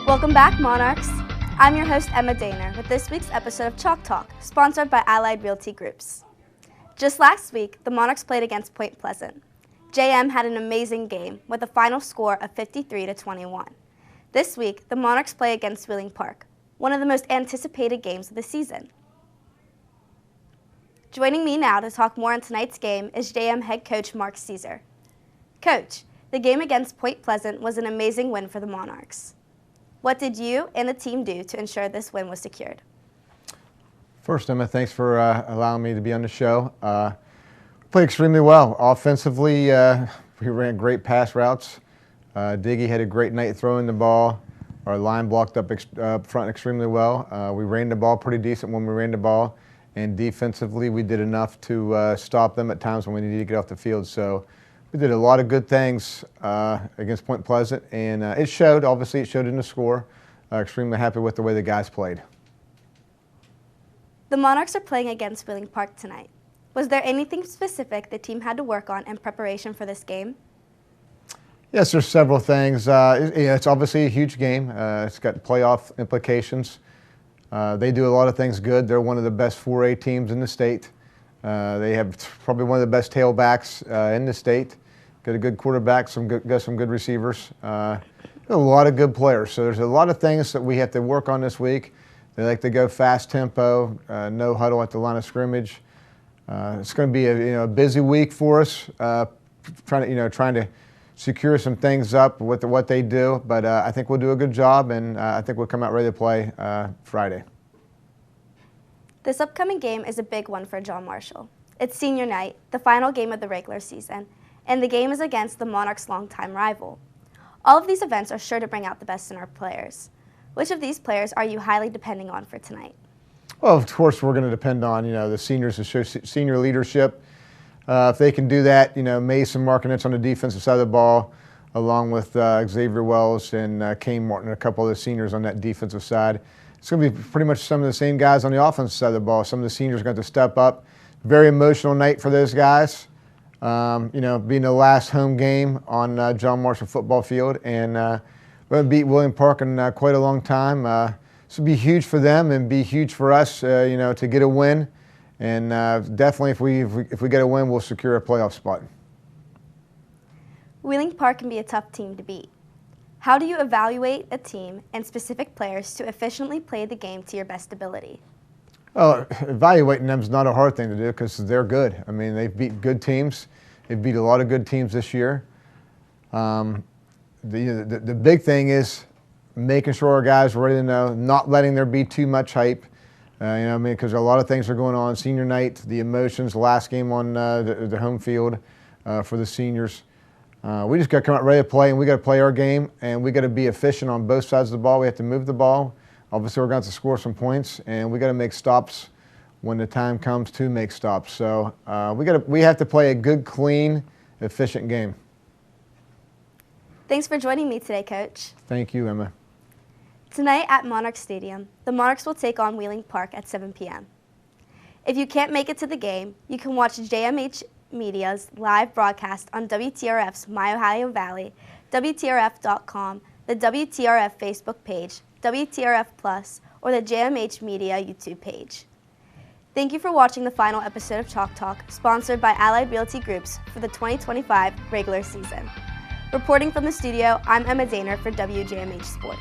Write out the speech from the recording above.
Welcome back, Monarchs. I'm your host, Emma Dehner, with this week's episode of Chalk Talk, sponsored by Allied Realty Groups. Just last week, the Monarchs played against Point Pleasant. JM had an amazing game with a final score of 53-21. This week, the Monarchs play against Wheeling Park, one of the most anticipated games of the season. Joining me now to talk more on tonight's game is JM head coach Mark Cisar. Coach, the game against Point Pleasant was an amazing win for the Monarchs. What did you and the team do to ensure this win was secured? First, Emma, thanks for allowing me to be on the show. Played extremely well. Offensively, we ran great pass routes. Diggy had a great night throwing the ball. Our line blocked up front extremely well. We ran the ball pretty decent when we ran the ball. And defensively, we did enough to stop them at times when we needed to get off the field. So we did a lot of good things against Point Pleasant, and it showed. Obviously, it showed in the score. Extremely happy with the way the guys played. The Monarchs are playing against Wheeling Park tonight. Was there anything specific the team had to work on in preparation for this game? Yes, there's several things. It's obviously a huge game. It's got playoff implications. They do a lot of things good. They're one of the best 4A teams in the state. They have probably one of the best tailbacks in the state. Got a good quarterback, got some good receivers. A lot of good players. So there's a lot of things that we have to work on this week. They like to go fast tempo, no huddle at the line of scrimmage. It's going to be a busy week for us, trying to secure some things up with what they do. But I think we'll do a good job, and I think we'll come out ready to play Friday. This upcoming game is a big one for John Marshall. It's senior night, the final game of the regular season, and the game is against the Monarchs' longtime rival. All of these events are sure to bring out the best in our players. Which of these players are you highly depending on for tonight? Well, of course, we're going to depend on the seniors to show senior leadership. If they can do that, Mason Markinitz on the defensive side of the ball, along with Xavier Wells and Kane Martin, a couple of the seniors on that defensive side. It's going to be pretty much some of the same guys on the offensive side of the ball. Some of the seniors are going to step up. Very emotional night for those guys. Being the last home game on John Marshall football field, and we're going to beat Wheeling Park in quite a long time. This will be huge for them and be huge for us, to get a win. And definitely, if we get a win, we'll secure a playoff spot. Wheeling Park can be a tough team to beat. How do you evaluate a team and specific players to efficiently play the game to your best ability? Well, evaluating them is not a hard thing to do because they're good. I mean, they've beat good teams. They've beat a lot of good teams this year. The big thing is making sure our guys are ready to know, not letting there be too much hype. Because a lot of things are going on. Senior night, the emotions, last game on the home field for the seniors. We just got to come out ready to play, and we got to play our game, and we got to be efficient on both sides of the ball. We have to move the ball. Obviously, we're going to have to score some points, and we got to make stops when the time comes to make stops. So we have to play a good, clean, efficient game. Thanks for joining me today, Coach. Thank you, Emma. Tonight at Monarch Stadium, the Monarchs will take on Wheeling Park at 7 p.m. If you can't make it to the game, you can watch JMH Media's live broadcast on WTRF's My Ohio Valley, WTRF.com, the WTRF Facebook page, WTRF Plus, or the JMH Media YouTube page. Thank you for watching the final episode of Chalk Talk, sponsored by Allied Realty Groups for the 2025 regular season. Reporting from the studio, I'm Emma Dehner for WJMH Sports.